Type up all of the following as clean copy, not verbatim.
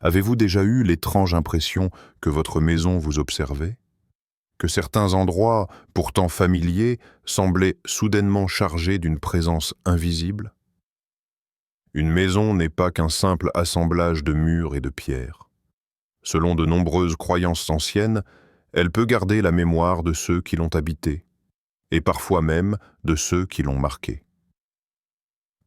Avez-vous déjà eu l'étrange impression que votre maison vous observait? Que certains endroits, pourtant familiers, semblaient soudainement chargés d'une présence invisible? Une maison n'est pas qu'un simple assemblage de murs et de pierres. Selon de nombreuses croyances anciennes, elle peut garder la mémoire de ceux qui l'ont habitée, et parfois même de ceux qui l'ont marquée.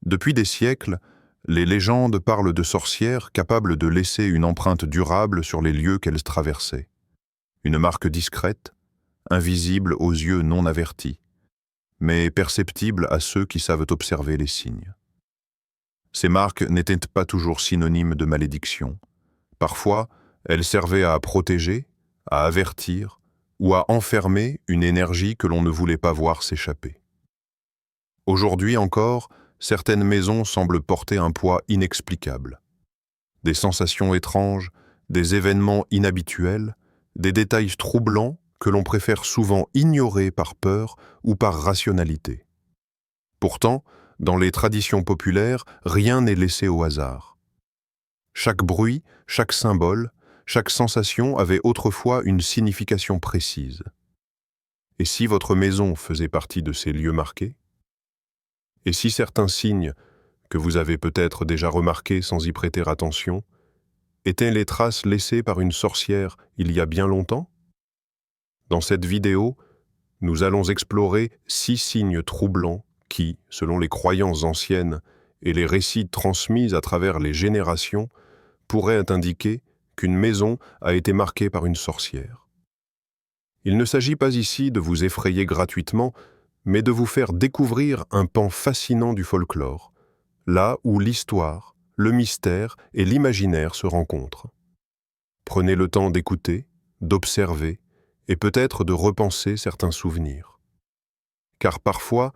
Depuis des siècles, les légendes parlent de sorcières capables de laisser une empreinte durable sur les lieux qu'elles traversaient. Une marque discrète, invisible aux yeux non avertis, mais perceptible à ceux qui savent observer les signes. Ces marques n'étaient pas toujours synonymes de malédiction. Parfois, elles servaient à protéger, à avertir ou à enfermer une énergie que l'on ne voulait pas voir s'échapper. Aujourd'hui encore, certaines maisons semblent porter un poids inexplicable. Des sensations étranges, des événements inhabituels, des détails troublants que l'on préfère souvent ignorer par peur ou par rationalité. Pourtant, dans les traditions populaires, rien n'est laissé au hasard. Chaque bruit, chaque symbole, chaque sensation avait autrefois une signification précise. Et si votre maison faisait partie de ces lieux marqués? Et si certains signes, que vous avez peut-être déjà remarqués sans y prêter attention, étaient les traces laissées par une sorcière il y a bien longtemps? Dans cette vidéo, nous allons explorer 6 signes troublants qui, selon les croyances anciennes et les récits transmis à travers les générations, pourraient indiquer qu'une maison a été marquée par une sorcière. Il ne s'agit pas ici de vous effrayer gratuitement, mais de vous faire découvrir un pan fascinant du folklore, là où l'histoire, le mystère et l'imaginaire se rencontrent. Prenez le temps d'écouter, d'observer et peut-être de repenser certains souvenirs. Car parfois,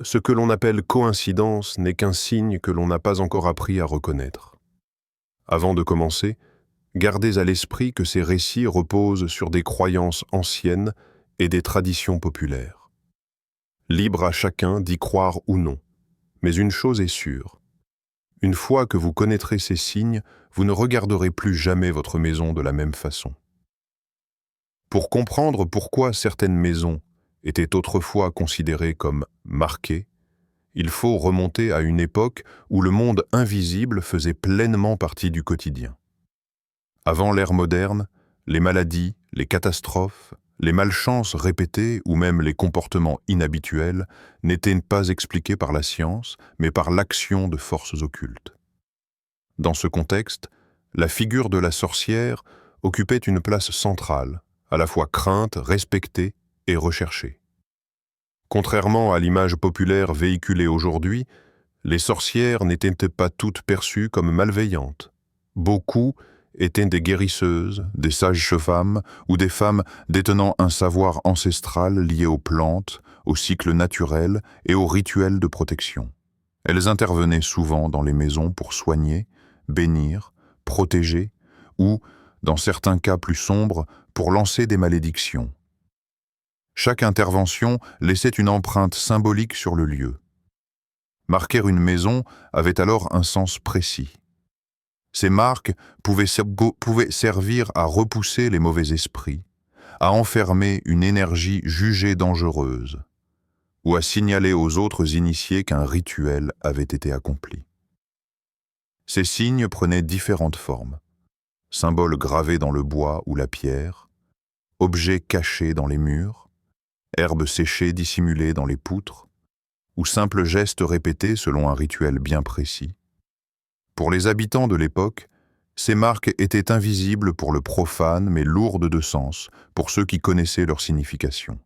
ce que l'on appelle coïncidence n'est qu'un signe que l'on n'a pas encore appris à reconnaître. Avant de commencer, gardez à l'esprit que ces récits reposent sur des croyances anciennes et des traditions populaires. Libre à chacun d'y croire ou non, mais une chose est sûre. Une fois que vous connaîtrez ces signes, vous ne regarderez plus jamais votre maison de la même façon. Pour comprendre pourquoi certaines maisons étaient autrefois considérées comme marquées, il faut remonter à une époque où le monde invisible faisait pleinement partie du quotidien. Avant l'ère moderne, les maladies, les catastrophes, les malchances répétées ou même les comportements inhabituels n'étaient pas expliqués par la science, mais par l'action de forces occultes. Dans ce contexte, la figure de la sorcière occupait une place centrale, à la fois crainte, respectée et recherchée. Contrairement à l'image populaire véhiculée aujourd'hui, les sorcières n'étaient pas toutes perçues comme malveillantes. Beaucoup étaient des guérisseuses, des sages-femmes ou des femmes détenant un savoir ancestral lié aux plantes, aux cycles naturels et aux rituels de protection. Elles intervenaient souvent dans les maisons pour soigner, bénir, protéger ou, dans certains cas plus sombres, pour lancer des malédictions. Chaque intervention laissait une empreinte symbolique sur le lieu. Marquer une maison avait alors un sens précis. Ces marques pouvaient servir à repousser les mauvais esprits, à enfermer une énergie jugée dangereuse, ou à signaler aux autres initiés qu'un rituel avait été accompli. Ces signes prenaient différentes formes. Symboles gravés dans le bois ou la pierre, objets cachés dans les murs, herbes séchées dissimulées dans les poutres, ou simples gestes répétés selon un rituel bien précis. Pour les habitants de l'époque, ces marques étaient invisibles pour le profane mais lourdes de sens pour ceux qui connaissaient leur signification.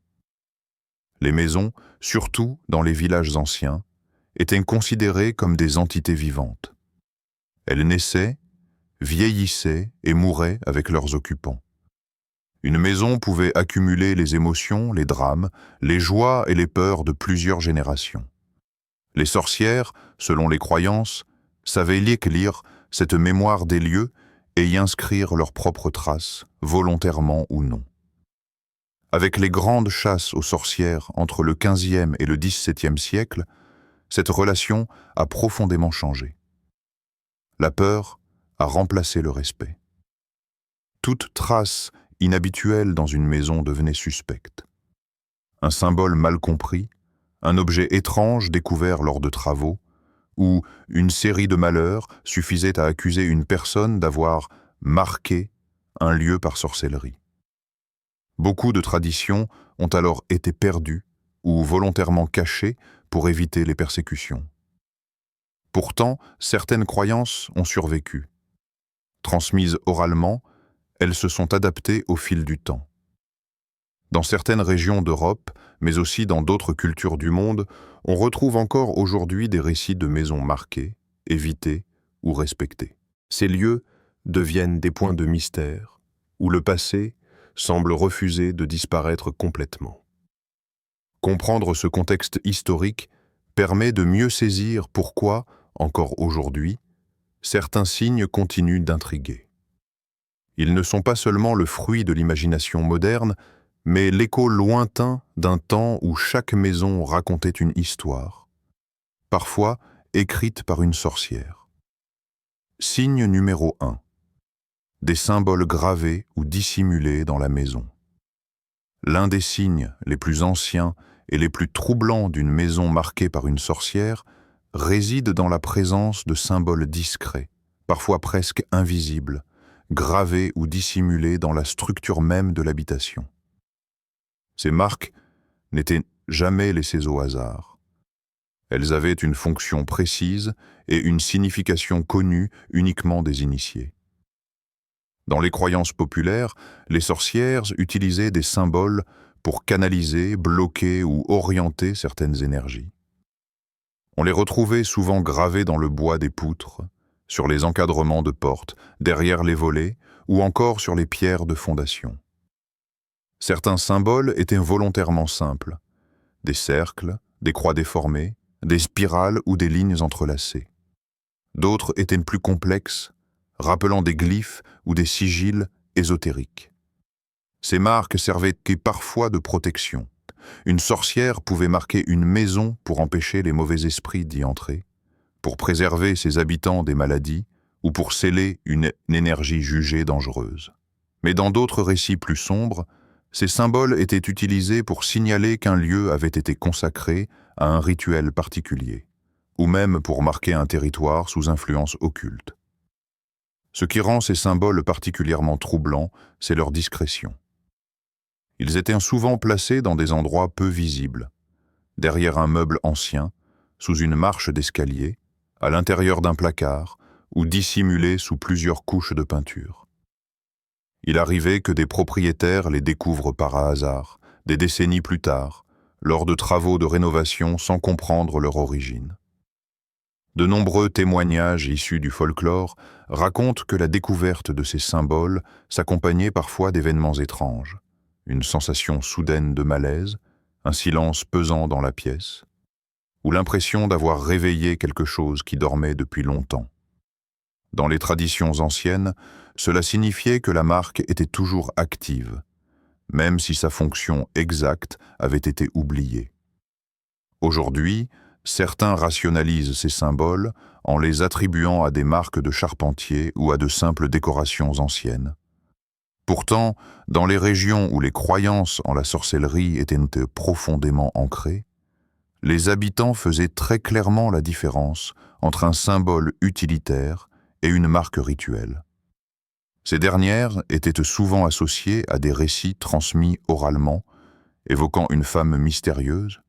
Les maisons, surtout dans les villages anciens, étaient considérées comme des entités vivantes. Elles naissaient, vieillissaient et mouraient avec leurs occupants. Une maison pouvait accumuler les émotions, les drames, les joies et les peurs de plusieurs générations. Les sorcières, selon les croyances, savaient lire cette mémoire des lieux et y inscrire leurs propres traces, volontairement ou non. Avec les grandes chasses aux sorcières entre le XVe et le XVIIe siècle, cette relation a profondément changé. La peur à remplacer le respect. Toute trace inhabituelle dans une maison devenait suspecte. Un symbole mal compris, un objet étrange découvert lors de travaux, ou une série de malheurs suffisait à accuser une personne d'avoir marqué un lieu par sorcellerie. Beaucoup de traditions ont alors été perdues ou volontairement cachées pour éviter les persécutions. Pourtant, certaines croyances ont survécu. Transmises oralement, elles se sont adaptées au fil du temps. Dans certaines régions d'Europe, mais aussi dans d'autres cultures du monde, on retrouve encore aujourd'hui des récits de maisons marquées, évitées ou respectées. Ces lieux deviennent des points de mystère, où le passé semble refuser de disparaître complètement. Comprendre ce contexte historique permet de mieux saisir pourquoi, encore aujourd'hui, certains signes continuent d'intriguer. Ils ne sont pas seulement le fruit de l'imagination moderne, mais l'écho lointain d'un temps où chaque maison racontait une histoire, parfois écrite par une sorcière. Signe numéro 1. Des symboles gravés ou dissimulés dans la maison. L'un des signes les plus anciens et les plus troublants d'une maison marquée par une sorcière réside dans la présence de symboles discrets, parfois presque invisibles, gravés ou dissimulés dans la structure même de l'habitation. Ces marques n'étaient jamais laissées au hasard. Elles avaient une fonction précise et une signification connue uniquement des initiés. Dans les croyances populaires, les sorcières utilisaient des symboles pour canaliser, bloquer ou orienter certaines énergies. On les retrouvait souvent gravés dans le bois des poutres, sur les encadrements de portes, derrière les volets ou encore sur les pierres de fondation. Certains symboles étaient volontairement simples, des cercles, des croix déformées, des spirales ou des lignes entrelacées. D'autres étaient plus complexes, rappelant des glyphes ou des sigils ésotériques. Ces marques servaient parfois de protection. Une sorcière pouvait marquer une maison pour empêcher les mauvais esprits d'y entrer, pour préserver ses habitants des maladies ou pour sceller une énergie jugée dangereuse. Mais dans d'autres récits plus sombres, ces symboles étaient utilisés pour signaler qu'un lieu avait été consacré à un rituel particulier, ou même pour marquer un territoire sous influence occulte. Ce qui rend ces symboles particulièrement troublants, c'est leur discrétion. Ils étaient souvent placés dans des endroits peu visibles, derrière un meuble ancien, sous une marche d'escalier, à l'intérieur d'un placard, ou dissimulés sous plusieurs couches de peinture. Il arrivait que des propriétaires les découvrent par hasard, des décennies plus tard, lors de travaux de rénovation sans comprendre leur origine. De nombreux témoignages issus du folklore racontent que la découverte de ces symboles s'accompagnait parfois d'événements étranges, une sensation soudaine de malaise, un silence pesant dans la pièce, ou l'impression d'avoir réveillé quelque chose qui dormait depuis longtemps. Dans les traditions anciennes, cela signifiait que la marque était toujours active, même si sa fonction exacte avait été oubliée. Aujourd'hui, certains rationalisent ces symboles en les attribuant à des marques de charpentier ou à de simples décorations anciennes. Pourtant, dans les régions où les croyances en la sorcellerie étaient profondément ancrées, les habitants faisaient très clairement la différence entre un symbole utilitaire et une marque rituelle. Ces dernières étaient souvent associées à des récits transmis oralement, évoquant une femme mystérieuse,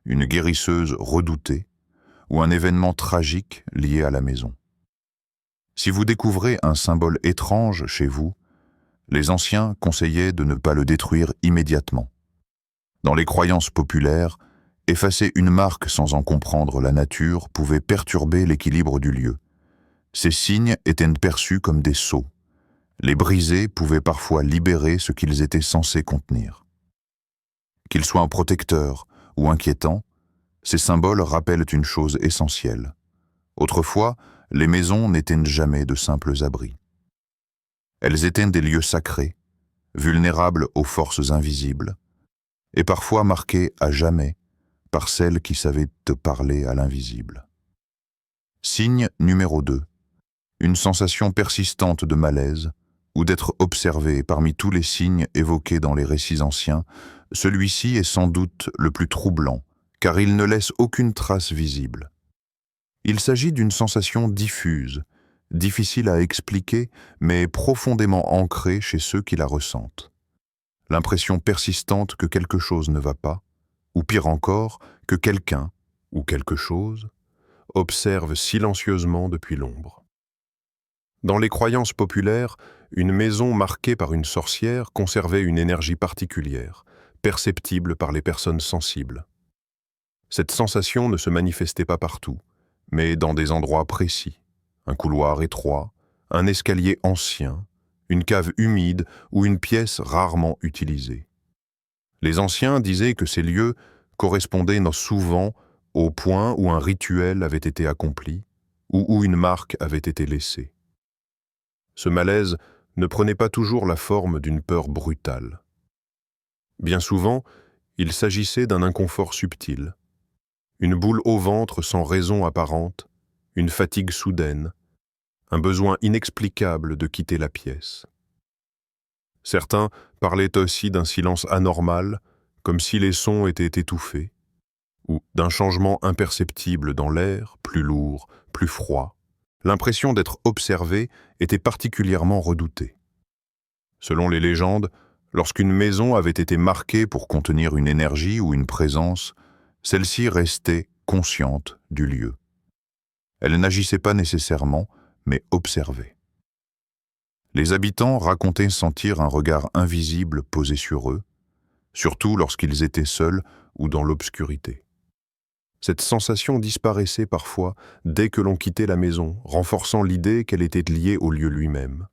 une guérisseuse redoutée ou un événement tragique lié à la maison. Si vous découvrez un symbole étrange chez vous, les anciens conseillaient de ne pas le détruire immédiatement. Dans les croyances populaires, effacer une marque sans en comprendre la nature pouvait perturber l'équilibre du lieu. Ces signes étaient perçus comme des sceaux. Les briser pouvaient parfois libérer ce qu'ils étaient censés contenir. Qu'ils soient protecteurs ou inquiétants, ces symboles rappellent une chose essentielle. Autrefois, les maisons n'étaient jamais de simples abris. Elles étaient des lieux sacrés, vulnérables aux forces invisibles, et parfois marqués à jamais par celles qui savaient te parler à l'invisible. Signe numéro 2. une sensation persistante de malaise, ou d'être observé parmi tous les signes évoqués dans les récits anciens, celui-ci est sans doute le plus troublant, car il ne laisse aucune trace visible. Il s'agit d'une sensation diffuse, difficile à expliquer, mais profondément ancrée chez ceux qui la ressentent. L'impression persistante que quelque chose ne va pas, ou pire encore, que quelqu'un, ou quelque chose, observe silencieusement depuis l'ombre. Dans les croyances populaires, une maison marquée par une sorcière conservait une énergie particulière, perceptible par les personnes sensibles. Cette sensation ne se manifestait pas partout, mais dans des endroits précis. Un couloir étroit, un escalier ancien, une cave humide ou une pièce rarement utilisée. Les anciens disaient que ces lieux correspondaient souvent au point où un rituel avait été accompli ou où une marque avait été laissée. Ce malaise ne prenait pas toujours la forme d'une peur brutale. Bien souvent, il s'agissait d'un inconfort subtil, une boule au ventre sans raison apparente, une fatigue soudaine, un besoin inexplicable de quitter la pièce. Certains parlaient aussi d'un silence anormal, comme si les sons étaient étouffés, ou d'un changement imperceptible dans l'air, plus lourd, plus froid. L'impression d'être observé était particulièrement redoutée. Selon les légendes, lorsqu'une maison avait été marquée pour contenir une énergie ou une présence, celle-ci restait consciente du lieu. Elle n'agissait pas nécessairement, mais observait. Les habitants racontaient sentir un regard invisible posé sur eux, surtout lorsqu'ils étaient seuls ou dans l'obscurité. Cette sensation disparaissait parfois dès que l'on quittait la maison, renforçant l'idée qu'elle était liée au lieu lui-même.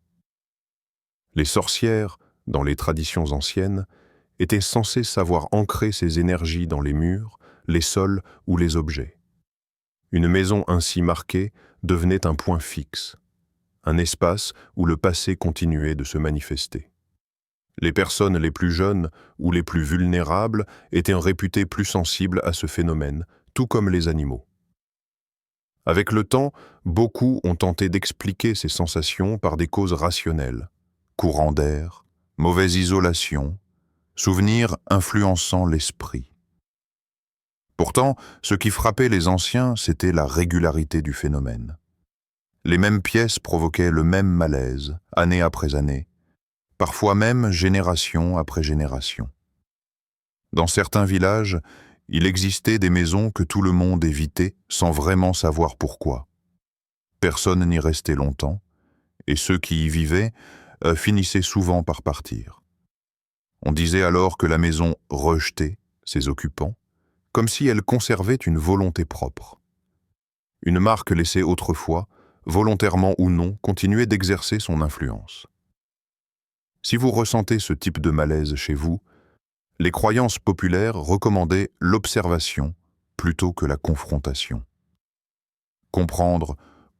Les sorcières, dans les traditions anciennes, étaient censées savoir ancrer ces énergies dans les murs, les sols ou les objets. Une maison ainsi marquée devenait un point fixe, un espace où le passé continuait de se manifester. Les personnes les plus jeunes ou les plus vulnérables étaient réputées plus sensibles à ce phénomène, tout comme les animaux. Avec le temps, beaucoup ont tenté d'expliquer ces sensations par des causes rationnelles, courant d'air, mauvaise isolation, souvenirs influençant l'esprit. Pourtant, ce qui frappait les anciens, c'était la régularité du phénomène. Les mêmes pièces provoquaient le même malaise, année après année, parfois même génération après génération. Dans certains villages, il existait des maisons que tout le monde évitait sans vraiment savoir pourquoi. Personne n'y restait longtemps, et ceux qui y vivaient finissaient souvent par partir. On disait alors que la maison rejetait ses occupants, comme si elle conservait une volonté propre. Une marque laissée autrefois, volontairement ou non, continuait d'exercer son influence. Si vous ressentez ce type de malaise chez vous, les croyances populaires recommandaient l'observation plutôt que la confrontation. Comprendre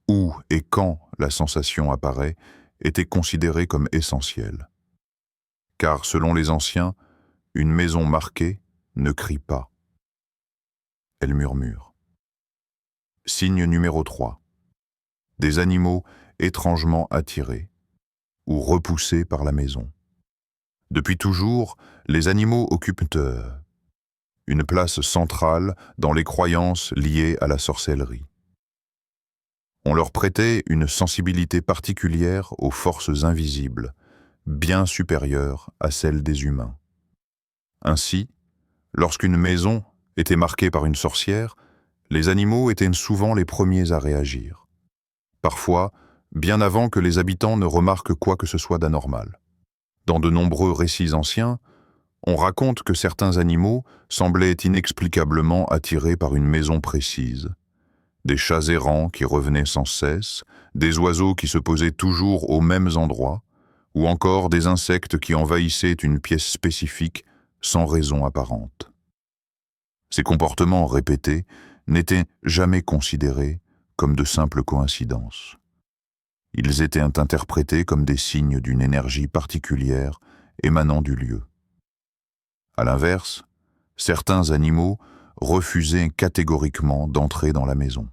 où et quand la sensation apparaît était considéré comme essentiel. Car selon les anciens, une maison marquée ne crie pas. Elle murmure. Signe numéro 3. Des animaux étrangement attirés ou repoussés par la maison. Depuis toujours, les animaux occupent une place centrale dans les croyances liées à la sorcellerie. On leur prêtait une sensibilité particulière aux forces invisibles, bien supérieure à celle des humains. Ainsi, lorsqu'une maison était marquée par une sorcière, les animaux étaient souvent les premiers à réagir. Parfois, bien avant que les habitants ne remarquent quoi que ce soit d'anormal. Dans de nombreux récits anciens, on raconte que certains animaux semblaient inexplicablement attirés par une maison précise. Des chats errants qui revenaient sans cesse, des oiseaux qui se posaient toujours aux mêmes endroits, ou encore des insectes qui envahissaient une pièce spécifique sans raison apparente. Ces comportements répétés n'étaient jamais considérés comme de simples coïncidences. Ils étaient interprétés comme des signes d'une énergie particulière émanant du lieu. À l'inverse, certains animaux refusaient catégoriquement d'entrer dans la maison.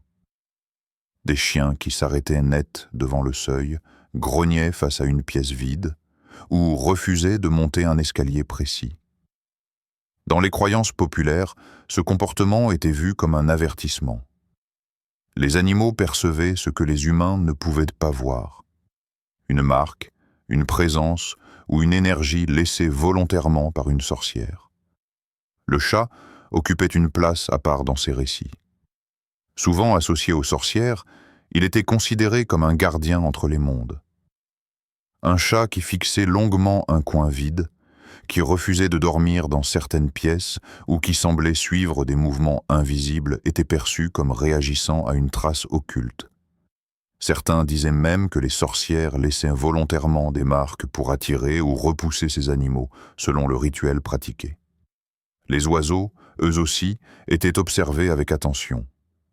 Des chiens qui s'arrêtaient net devant le seuil, grognaient face à une pièce vide, ou refusaient de monter un escalier précis. Dans les croyances populaires, ce comportement était vu comme un avertissement. Les animaux percevaient ce que les humains ne pouvaient pas voir. Une marque, une présence ou une énergie laissée volontairement par une sorcière. Le chat occupait une place à part dans ces récits. Souvent associé aux sorcières, il était considéré comme un gardien entre les mondes. Un chat qui fixait longuement un coin vide, qui refusait de dormir dans certaines pièces ou qui semblait suivre des mouvements invisibles était perçu comme réagissant à une trace occulte. Certains disaient même que les sorcières laissaient volontairement des marques pour attirer ou repousser ces animaux, selon le rituel pratiqué. Les oiseaux, eux aussi, étaient observés avec attention.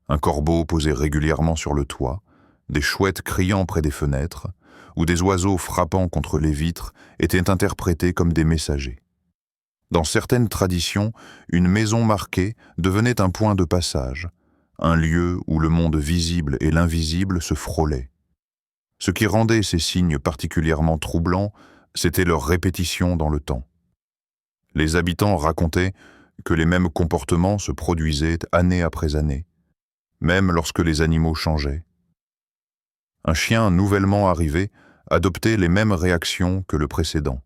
Un corbeau posé régulièrement sur le toit, des chouettes criant près des fenêtres, ou des oiseaux frappant contre les vitres étaient interprétés comme des messagers. Dans certaines traditions, une maison marquée devenait un point de passage, un lieu où le monde visible et l'invisible se frôlaient. Ce qui rendait ces signes particulièrement troublants, c'était leur répétition dans le temps. Les habitants racontaient que les mêmes comportements se produisaient année après année, même lorsque les animaux changeaient. Un chien nouvellement arrivé adoptait les mêmes réactions que le précédent,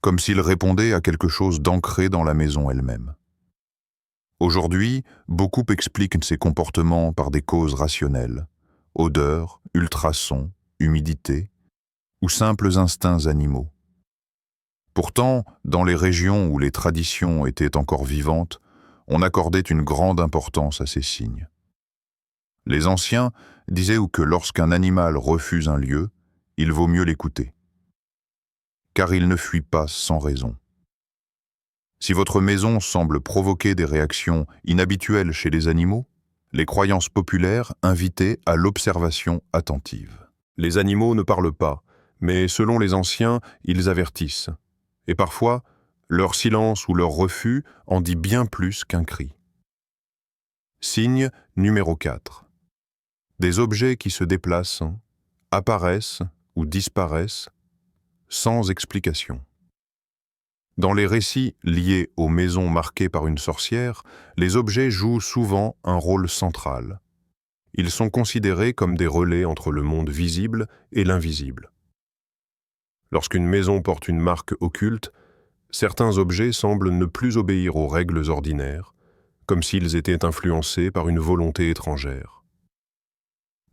comme s'il répondait à quelque chose d'ancré dans la maison elle-même. Aujourd'hui, beaucoup expliquent ces comportements par des causes rationnelles, odeurs, ultrasons, humidité, ou simples instincts animaux. Pourtant, dans les régions où les traditions étaient encore vivantes, on accordait une grande importance à ces signes. Les anciens disaient que lorsqu'un animal refuse un lieu, il vaut mieux l'écouter, car il ne fuit pas sans raison. Si votre maison semble provoquer des réactions inhabituelles chez les animaux, les croyances populaires invitaient à l'observation attentive. Les animaux ne parlent pas, mais selon les anciens, ils avertissent. Et parfois, leur silence ou leur refus en dit bien plus qu'un cri. Signe numéro 4. Des objets qui se déplacent, apparaissent ou disparaissent sans explication. Dans les récits liés aux maisons marquées par une sorcière, les objets jouent souvent un rôle central. Ils sont considérés comme des relais entre le monde visible et l'invisible. Lorsqu'une maison porte une marque occulte, certains objets semblent ne plus obéir aux règles ordinaires, comme s'ils étaient influencés par une volonté étrangère.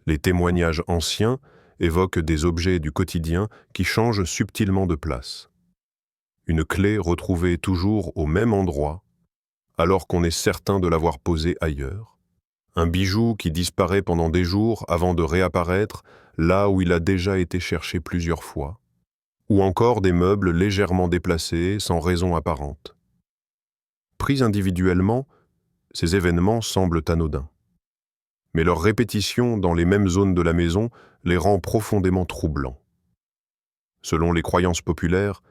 Les témoignages anciens évoquent des objets du quotidien qui changent subtilement de place. Une clé retrouvée toujours au même endroit, alors qu'on est certain de l'avoir posée ailleurs. Un bijou qui disparaît pendant des jours avant de réapparaître là où il a déjà été cherché plusieurs fois. Ou encore des meubles légèrement déplacés sans raison apparente. Pris individuellement, ces événements semblent anodins. Mais leur répétition dans les mêmes zones de la maison les rend profondément troublants. Selon les croyances populaires,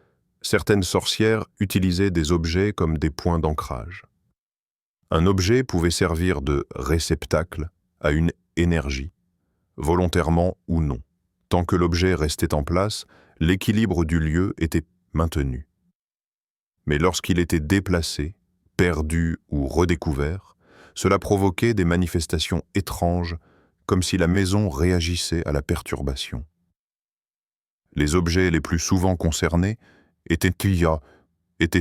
certaines sorcières utilisaient des objets comme des points d'ancrage. Un objet pouvait servir de réceptacle à une énergie, volontairement ou non. Tant que l'objet restait en place, l'équilibre du lieu était maintenu. Mais lorsqu'il était déplacé, perdu ou redécouvert, cela provoquait des manifestations étranges, comme si la maison réagissait à la perturbation. Les objets les plus souvent concernés étaient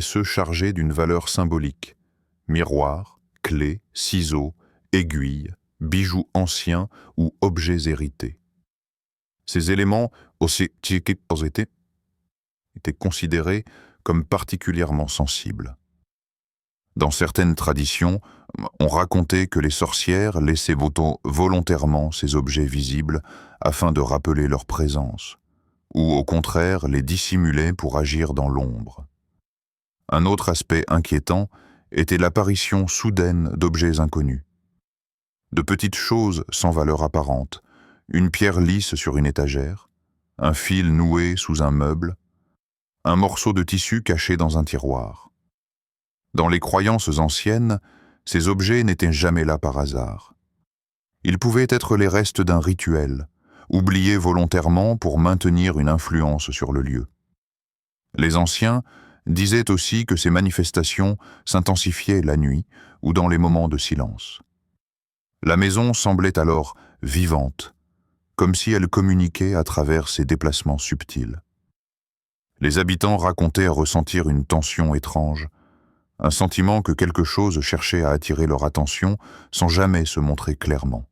ceux chargés d'une valeur symbolique: miroirs, clés, ciseaux, aiguilles, bijoux anciens ou objets hérités. Ces éléments aussi étaient considérés comme particulièrement sensibles. Dans certaines traditions, on racontait que les sorcières laissaient volontairement ces objets visibles afin de rappeler leur présence, ou au contraire les dissimulaient pour agir dans l'ombre. Un autre aspect inquiétant était l'apparition soudaine d'objets inconnus. De petites choses sans valeur apparente, une pierre lisse sur une étagère, un fil noué sous un meuble, un morceau de tissu caché dans un tiroir. Dans les croyances anciennes, ces objets n'étaient jamais là par hasard. Ils pouvaient être les restes d'un rituel, oubliés volontairement pour maintenir une influence sur le lieu. Les anciens disaient aussi que ces manifestations s'intensifiaient la nuit ou dans les moments de silence. La maison semblait alors vivante, comme si elle communiquait à travers ces déplacements subtils. Les habitants racontaient ressentir une tension étrange, un sentiment que quelque chose cherchait à attirer leur attention sans jamais se montrer clairement.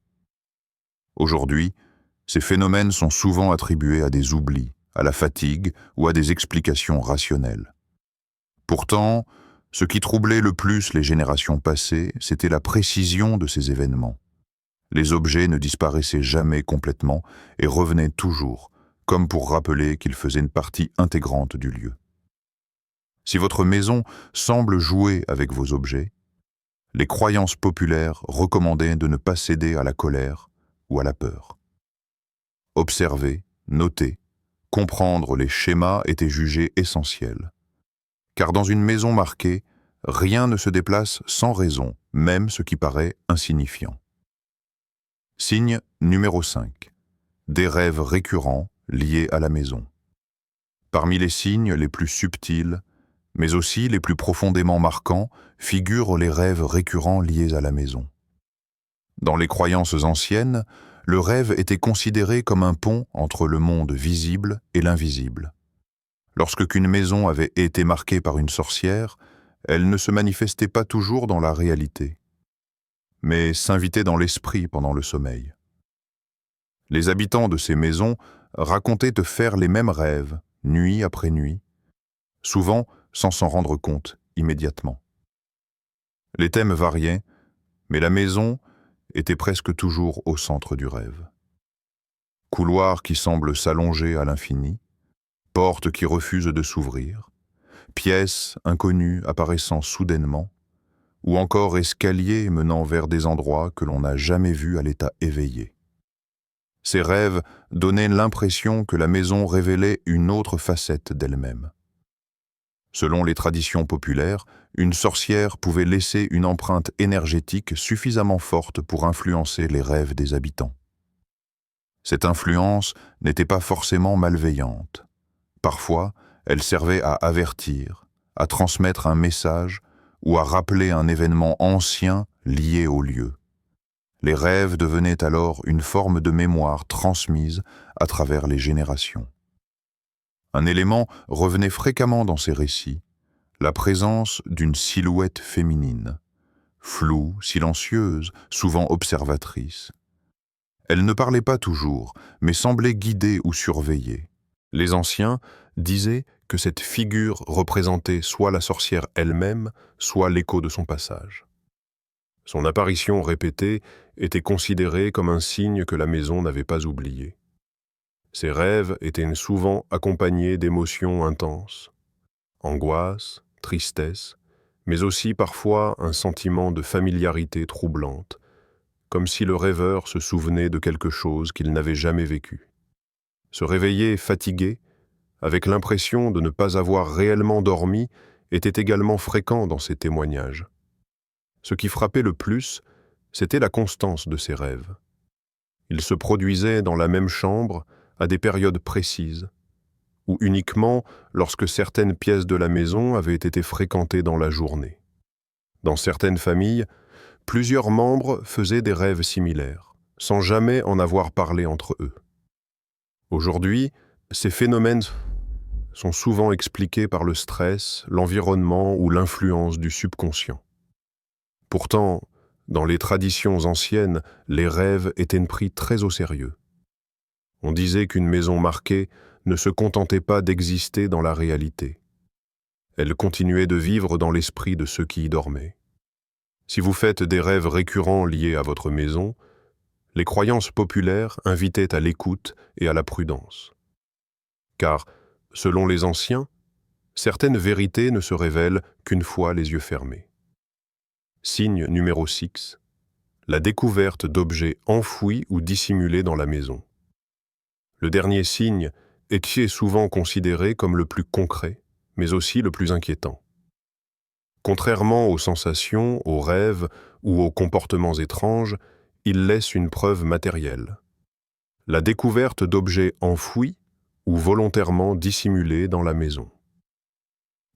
Aujourd'hui, ces phénomènes sont souvent attribués à des oublis, à la fatigue ou à des explications rationnelles. Pourtant, ce qui troublait le plus les générations passées, c'était la précision de ces événements. Les objets ne disparaissaient jamais complètement et revenaient toujours, comme pour rappeler qu'ils faisaient une partie intégrante du lieu. Si votre maison semble jouer avec vos objets, les croyances populaires recommandaient de ne pas céder à la colère ou à la peur. Observer, noter, comprendre les schémas était jugé essentiel. Car dans une maison marquée, rien ne se déplace sans raison, même ce qui paraît insignifiant. Signe numéro 5. Des rêves récurrents liés à la maison. Parmi les signes les plus subtils, mais aussi les plus profondément marquants, figurent les rêves récurrents liés à la maison. Dans les croyances anciennes, le rêve était considéré comme un pont entre le monde visible et l'invisible. Lorsqu'une maison avait été marquée par une sorcière, elle ne se manifestait pas toujours dans la réalité, mais s'invitait dans l'esprit pendant le sommeil. Les habitants de ces maisons racontaient de faire les mêmes rêves, nuit après nuit, souvent sans s'en rendre compte immédiatement. Les thèmes variaient, mais la maison était presque toujours au centre du rêve. Couloirs qui semblent s'allonger à l'infini, portes qui refusent de s'ouvrir, pièces inconnues apparaissant soudainement, ou encore escaliers menant vers des endroits que l'on n'a jamais vus à l'état éveillé. Ces rêves donnaient l'impression que la maison révélait une autre facette d'elle-même. Selon les traditions populaires, une sorcière pouvait laisser une empreinte énergétique suffisamment forte pour influencer les rêves des habitants. Cette influence n'était pas forcément malveillante. Parfois, elle servait à avertir, à transmettre un message ou à rappeler un événement ancien lié au lieu. Les rêves devenaient alors une forme de mémoire transmise à travers les générations. Un élément revenait fréquemment dans ces récits, la présence d'une silhouette féminine, floue, silencieuse, souvent observatrice. Elle ne parlait pas toujours, mais semblait guider ou surveiller. Les anciens disaient que cette figure représentait soit la sorcière elle-même, soit l'écho de son passage. Son apparition répétée était considérée comme un signe que la maison n'avait pas oublié. Ses rêves étaient souvent accompagnés d'émotions intenses, angoisse, tristesse, mais aussi parfois un sentiment de familiarité troublante, comme si le rêveur se souvenait de quelque chose qu'il n'avait jamais vécu. Se réveiller fatigué, avec l'impression de ne pas avoir réellement dormi, était également fréquent dans ces témoignages. Ce qui frappait le plus, c'était la constance de ces rêves. Ils se produisaient dans la même chambre, à des périodes précises, ou uniquement lorsque certaines pièces de la maison avaient été fréquentées dans la journée. Dans certaines familles, plusieurs membres faisaient des rêves similaires, sans jamais en avoir parlé entre eux. Aujourd'hui, ces phénomènes sont souvent expliqués par le stress, l'environnement ou l'influence du subconscient. Pourtant, dans les traditions anciennes, les rêves étaient pris très au sérieux. On disait qu'une maison marquée ne se contentait pas d'exister dans la réalité. Elle continuait de vivre dans l'esprit de ceux qui y dormaient. Si vous faites des rêves récurrents liés à votre maison, les croyances populaires invitaient à l'écoute et à la prudence. Car, selon les anciens, certaines vérités ne se révèlent qu'une fois les yeux fermés. Signe numéro 6. La découverte d'objets enfouis ou dissimulés dans la maison. Le dernier signe est souvent considéré comme le plus concret, mais aussi le plus inquiétant. Contrairement aux sensations, aux rêves ou aux comportements étranges, il laisse une preuve matérielle. La découverte d'objets enfouis ou volontairement dissimulés dans la maison.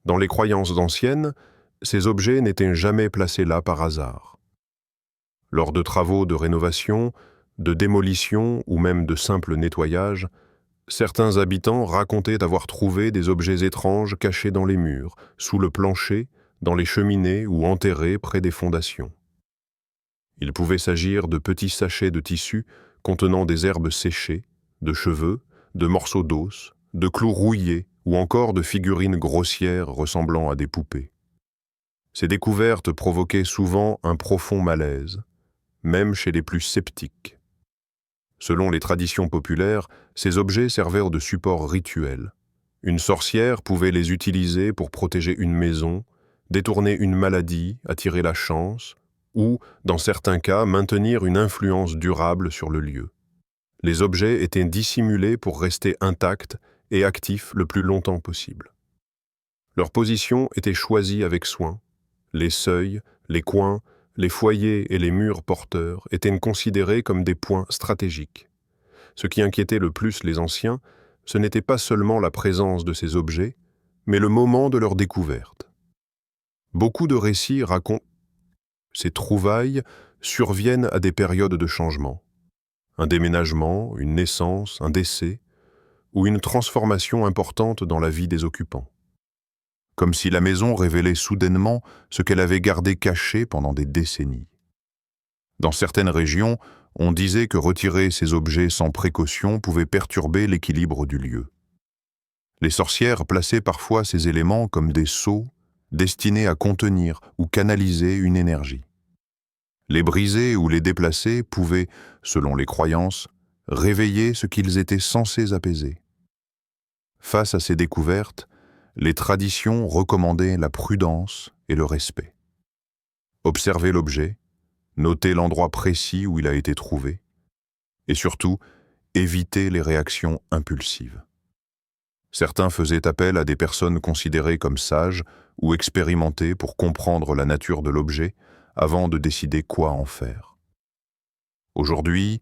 Dans les croyances anciennes, ces objets n'étaient jamais placés là par hasard. Lors de travaux de rénovation, de démolition ou même de simple nettoyage, certains habitants racontaient avoir trouvé des objets étranges cachés dans les murs, sous le plancher, dans les cheminées ou enterrés près des fondations. Il pouvait s'agir de petits sachets de tissu contenant des herbes séchées, de cheveux, de morceaux d'os, de clous rouillés ou encore de figurines grossières ressemblant à des poupées. Ces découvertes provoquaient souvent un profond malaise, même chez les plus sceptiques. Selon les traditions populaires, ces objets servaient de support rituel. Une sorcière pouvait les utiliser pour protéger une maison, détourner une maladie, attirer la chance, ou, dans certains cas, maintenir une influence durable sur le lieu. Les objets étaient dissimulés pour rester intacts et actifs le plus longtemps possible. Leur position était choisie avec soin. Les seuils, les coins, les foyers et les murs porteurs étaient considérés comme des points stratégiques. Ce qui inquiétait le plus les anciens, ce n'était pas seulement la présence de ces objets, mais le moment de leur découverte. Beaucoup de récits racontent ces trouvailles surviennent à des périodes de changement. Un déménagement, une naissance, un décès, ou une transformation importante dans la vie des occupants. Comme si la maison révélait soudainement ce qu'elle avait gardé caché pendant des décennies. Dans certaines régions, on disait que retirer ces objets sans précaution pouvait perturber l'équilibre du lieu. Les sorcières plaçaient parfois ces éléments comme des sceaux destinés à contenir ou canaliser une énergie. Les briser ou les déplacer pouvaient, selon les croyances, réveiller ce qu'ils étaient censés apaiser. Face à ces découvertes, les traditions recommandaient la prudence et le respect. Observer l'objet, noter l'endroit précis où il a été trouvé, et surtout, éviter les réactions impulsives. Certains faisaient appel à des personnes considérées comme sages ou expérimentées pour comprendre la nature de l'objet avant de décider quoi en faire. Aujourd'hui,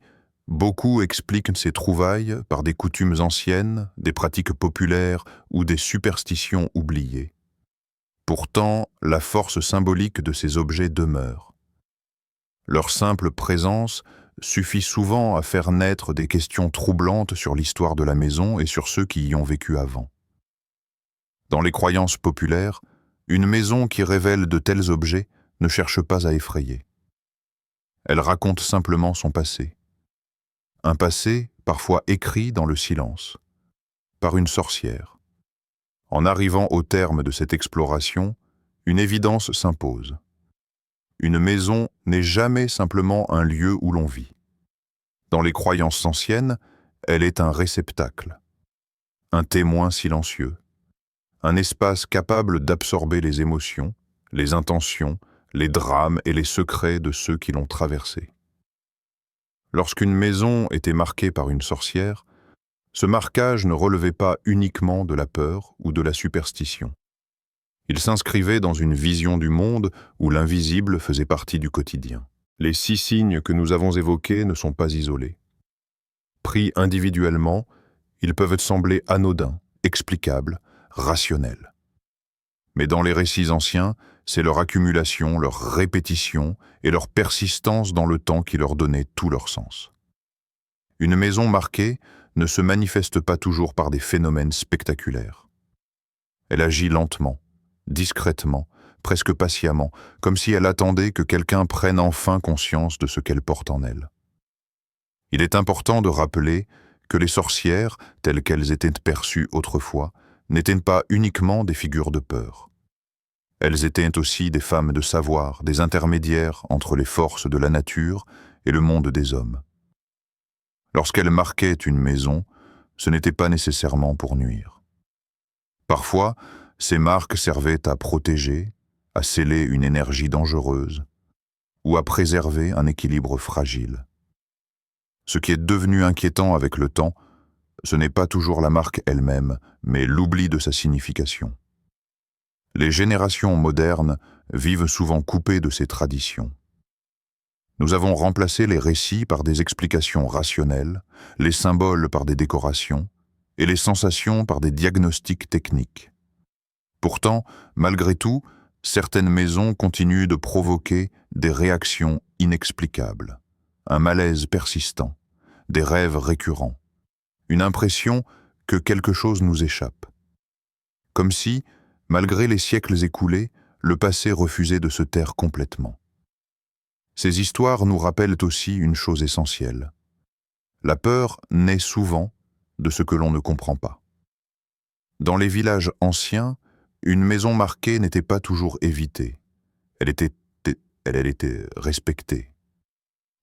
beaucoup expliquent ces trouvailles par des coutumes anciennes, des pratiques populaires ou des superstitions oubliées. Pourtant, la force symbolique de ces objets demeure. Leur simple présence suffit souvent à faire naître des questions troublantes sur l'histoire de la maison et sur ceux qui y ont vécu avant. Dans les croyances populaires, une maison qui révèle de tels objets ne cherche pas à effrayer. Elle raconte simplement son passé. Un passé parfois écrit dans le silence, par une sorcière. En arrivant au terme de cette exploration, une évidence s'impose. Une maison n'est jamais simplement un lieu où l'on vit. Dans les croyances anciennes, elle est un réceptacle, un témoin silencieux, un espace capable d'absorber les émotions, les intentions, les drames et les secrets de ceux qui l'ont traversée. Lorsqu'une maison était marquée par une sorcière, ce marquage ne relevait pas uniquement de la peur ou de la superstition. Il s'inscrivait dans une vision du monde où l'invisible faisait partie du quotidien. Les 6 signes que nous avons évoqués ne sont pas isolés. Pris individuellement, ils peuvent sembler anodins, explicables, rationnels. Mais dans les récits anciens, c'est leur accumulation, leur répétition et leur persistance dans le temps qui leur donnait tout leur sens. Une maison marquée ne se manifeste pas toujours par des phénomènes spectaculaires. Elle agit lentement, discrètement, presque patiemment, comme si elle attendait que quelqu'un prenne enfin conscience de ce qu'elle porte en elle. Il est important de rappeler que les sorcières, telles qu'elles étaient perçues autrefois, n'étaient pas uniquement des figures de peur. Elles étaient aussi des femmes de savoir, des intermédiaires entre les forces de la nature et le monde des hommes. Lorsqu'elles marquaient une maison, ce n'était pas nécessairement pour nuire. Parfois, ces marques servaient à protéger, à sceller une énergie dangereuse, ou à préserver un équilibre fragile. Ce qui est devenu inquiétant avec le temps, ce n'est pas toujours la marque elle-même, mais l'oubli de sa signification. Les générations modernes vivent souvent coupées de ces traditions. Nous avons remplacé les récits par des explications rationnelles, les symboles par des décorations et les sensations par des diagnostics techniques. Pourtant, malgré tout, certaines maisons continuent de provoquer des réactions inexplicables, un malaise persistant, des rêves récurrents, une impression que quelque chose nous échappe. Comme si, malgré les siècles écoulés, le passé refusait de se taire complètement. Ces histoires nous rappellent aussi une chose essentielle. La peur naît souvent de ce que l'on ne comprend pas. Dans les villages anciens, une maison marquée n'était pas toujours évitée. Elle était respectée.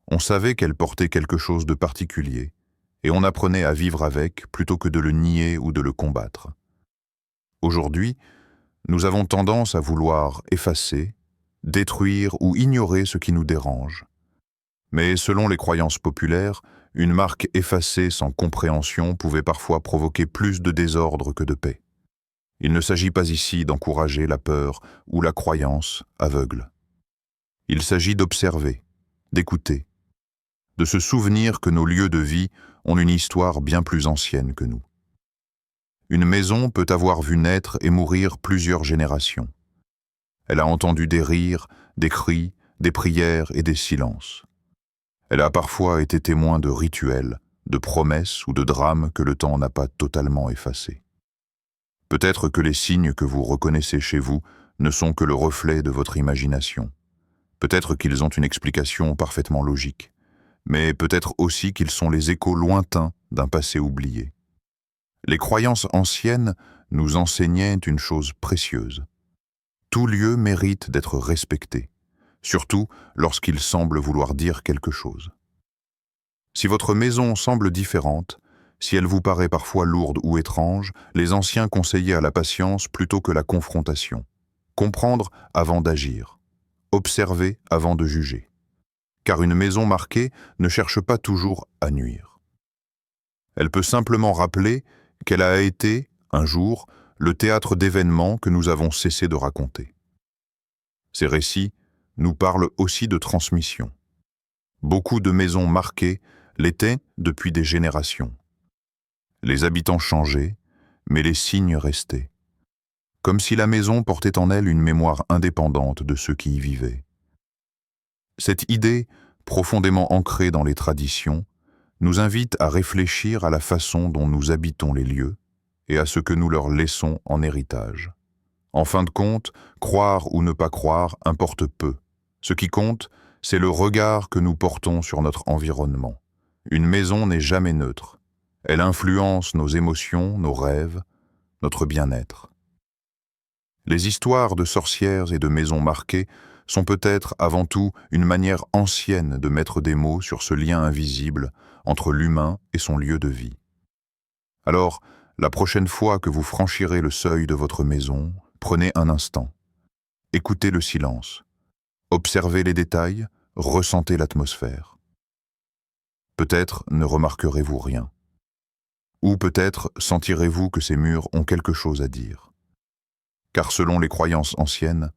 On savait qu'elle portait quelque chose de particulier, et on apprenait à vivre avec plutôt que de le nier ou de le combattre. Aujourd'hui, nous avons tendance à vouloir effacer, détruire ou ignorer ce qui nous dérange. Mais selon les croyances populaires, une marque effacée sans compréhension pouvait parfois provoquer plus de désordre que de paix. Il ne s'agit pas ici d'encourager la peur ou la croyance aveugle. Il s'agit d'observer, d'écouter, de se souvenir que nos lieux de vie ont une histoire bien plus ancienne que nous. Une maison peut avoir vu naître et mourir plusieurs générations. Elle a entendu des rires, des cris, des prières et des silences. Elle a parfois été témoin de rituels, de promesses ou de drames que le temps n'a pas totalement effacés. Peut-être que les signes que vous reconnaissez chez vous ne sont que le reflet de votre imagination. Peut-être qu'ils ont une explication parfaitement logique, mais peut-être aussi qu'ils sont les échos lointains d'un passé oublié. Les croyances anciennes nous enseignaient une chose précieuse. Tout lieu mérite d'être respecté, surtout lorsqu'il semble vouloir dire quelque chose. Si votre maison semble différente, si elle vous paraît parfois lourde ou étrange, les anciens conseillaient à la patience plutôt que la confrontation. Comprendre avant d'agir. Observer avant de juger. Car une maison marquée ne cherche pas toujours à nuire. Elle peut simplement rappeler qu'elle a été, un jour, le théâtre d'événements que nous avons cessé de raconter. Ces récits nous parlent aussi de transmission. Beaucoup de maisons marquées l'étaient depuis des générations. Les habitants changeaient, mais les signes restaient. Comme si la maison portait en elle une mémoire indépendante de ceux qui y vivaient. Cette idée, profondément ancrée dans les traditions, nous invite à réfléchir à la façon dont nous habitons les lieux et à ce que nous leur laissons en héritage. En fin de compte, croire ou ne pas croire importe peu. Ce qui compte, c'est le regard que nous portons sur notre environnement. Une maison n'est jamais neutre. Elle influence nos émotions, nos rêves, notre bien-être. Les histoires de sorcières et de maisons marquées sont peut-être avant tout une manière ancienne de mettre des mots sur ce lien invisible entre l'humain et son lieu de vie. Alors, la prochaine fois que vous franchirez le seuil de votre maison, prenez un instant. Écoutez le silence. Observez les détails, ressentez l'atmosphère. Peut-être ne remarquerez-vous rien. Ou peut-être sentirez-vous que ces murs ont quelque chose à dire. Car selon les croyances anciennes,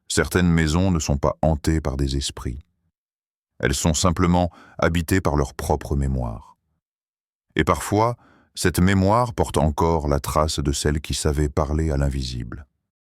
certaines maisons ne sont pas hantées par des esprits. Elles sont simplement habitées par leur propre mémoire. Et parfois, cette mémoire porte encore la trace de celle qui savait parler à l'invisible.